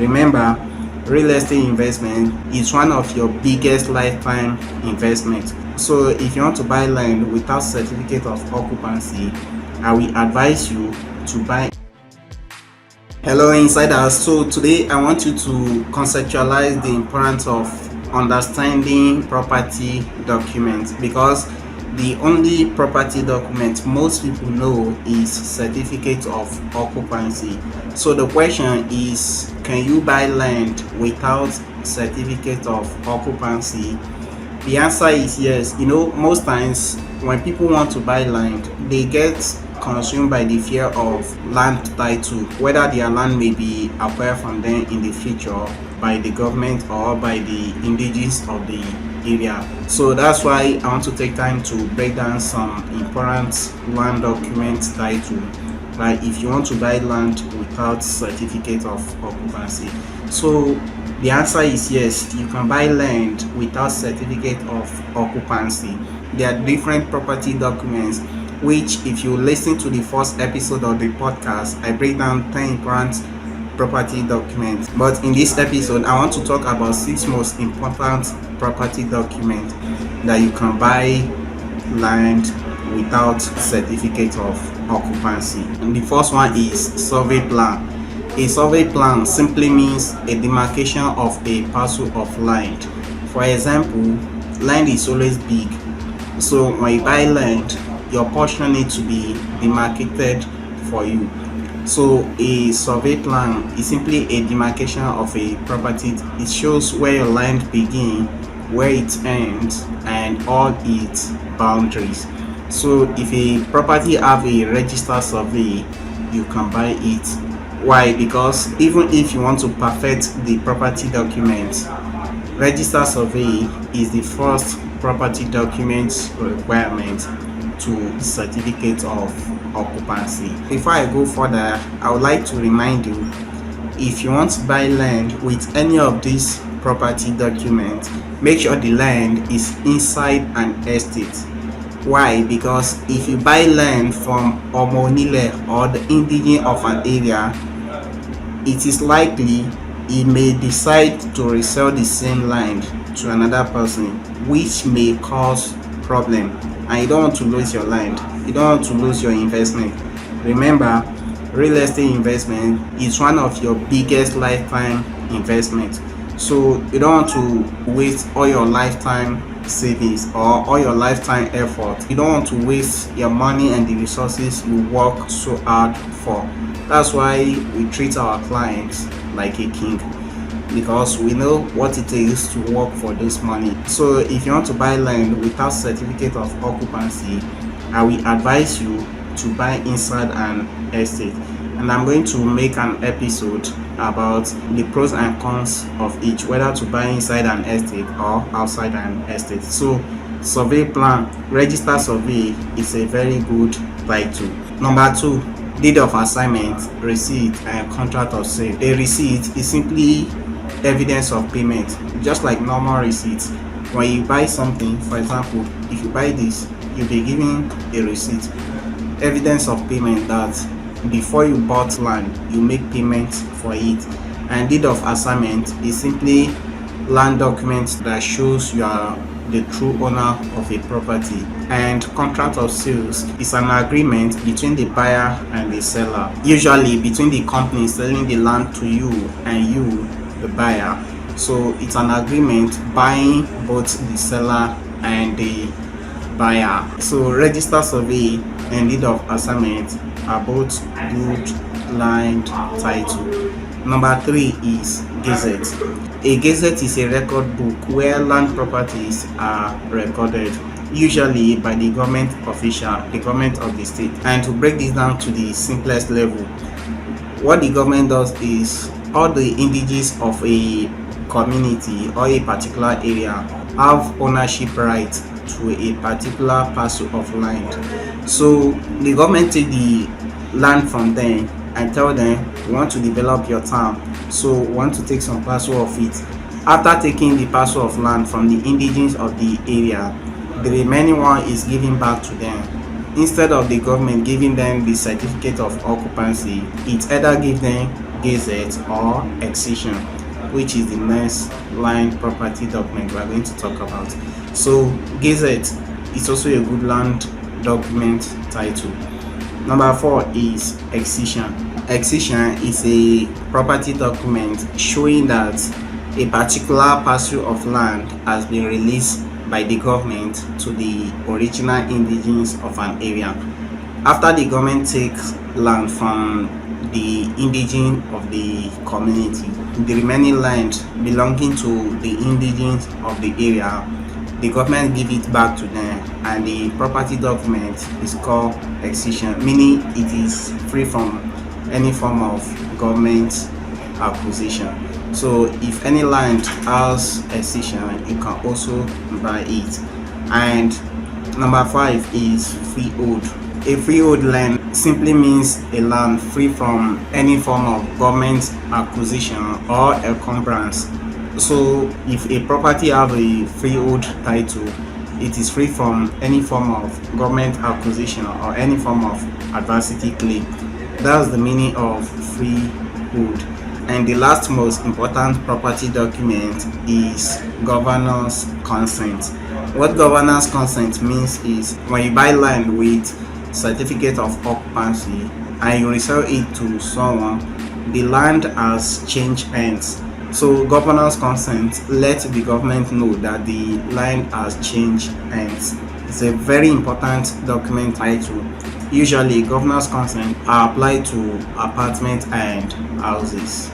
Remember, real estate investment is one of your biggest lifetime investments. So if you want to buy land without certificate of occupancy, I will advise you to buy. Hello insiders, so today I want you to conceptualize the importance of understanding property documents, because the only property document most people know is certificate of occupancy. So the question is, can you buy land without certificate of occupancy? The answer is yes. Most times when people want to buy land, they get consumed by the fear of land title, whether their land may be acquired from them in the future by the government or by the indigenous of the area. So that's why I want to take time to break down some important land document title, like if you want to buy land without certificate of occupancy. So the answer is yes, you can buy land without certificate of occupancy. There are different property documents, which if you listen to the first episode of the podcast, I break down 10 important property documents. But in this episode, I want to talk about 6 most important property documents that you can buy land without certificate of occupancy. And the first one is survey plan. A survey plan simply means a demarcation of a parcel of land. For example, land is always big, so when you buy land, your portion needs to be demarcated for you. So a survey plan is simply a demarcation of a property. It shows where your land begins, where it ends, and all its boundaries. So if a property have a registered survey, you can buy it. Why? Because even if you want to perfect the property document, registered survey is the first property document requirement to certificate of occupancy. Before I go further, I would like to remind you, if you want to buy land with any of these property documents, make sure the land is inside an estate. Why? Because if you buy land from Omonile or the indigenous of an area, it is likely he may decide to resell the same land to another person, which may cause problem, and you don't want to lose your land, you don't want to lose your investment. Remember, real estate investment is one of your biggest lifetime investments. So you don't want to waste all your lifetime savings or all your lifetime effort. You don't want to waste your money and the resources you work so hard for. That's why we treat our clients like a king, because we know what it is to work for this money. So if you want to buy land without certificate of occupancy, I will advise you to buy inside an estate, and I'm going to make an episode about the pros and cons of each, whether to buy inside an estate or outside an estate. So survey plan, registered survey is a very good title. Number 2, deed of assignment, receipt, and contract of sale. A receipt is simply evidence of payment, just like normal receipts. When you buy something, for example, if you buy this, you'll be given a receipt, evidence of payment that before you bought land, you make payments for it. And deed of assignment is simply land documents that shows you are the true owner of a property. And contract of sales is an agreement between the buyer and the seller, usually between the company selling the land to you and you, the buyer. So it's an agreement buying both the seller and the buyer. So registered survey and deed of assignment are both good land title. Number 3 is gazette. A gazette is a record book where land properties are recorded, usually by the government official, the government of the state. And to break this down to the simplest level, what the government does is all the indigenous of a community or a particular area have ownership right to a particular parcel of land. So the government take the land from them and tell them, we want to develop your town, so we want to take some parcel of it. After taking the parcel of land from the indigenous of the area, the remaining one is given back to them. Instead of the government giving them the certificate of occupancy, it either gives them gazette or excision, which is the next land property document we are going to talk about. So gazette is also a good land document title. Number 4 is excision. Excision is a property document showing that a particular parcel of land has been released by the government to the original indigenes of an area. After the government takes land from the indigene of the community, the remaining land belonging to the indigenes of the area, the government give it back to them, and the property document is called excision, meaning it is free from any form of government acquisition. So if any land has excision, you can also buy it. And number 5 is freehold. A freehold land simply means a land free from any form of government acquisition or encumbrance. So if a property have a freehold title, it is free from any form of government acquisition or any form of adversity claim. That's the meaning of freehold. And the last most important property document is governor's consent. What governor's consent means is when you buy land with certificate of occupancy and you resell it to someone, the land has changed hands. So governor's consent lets the government know that the land has changed hands. It's a very important document title. Usually governor's consent are applied to apartments and houses.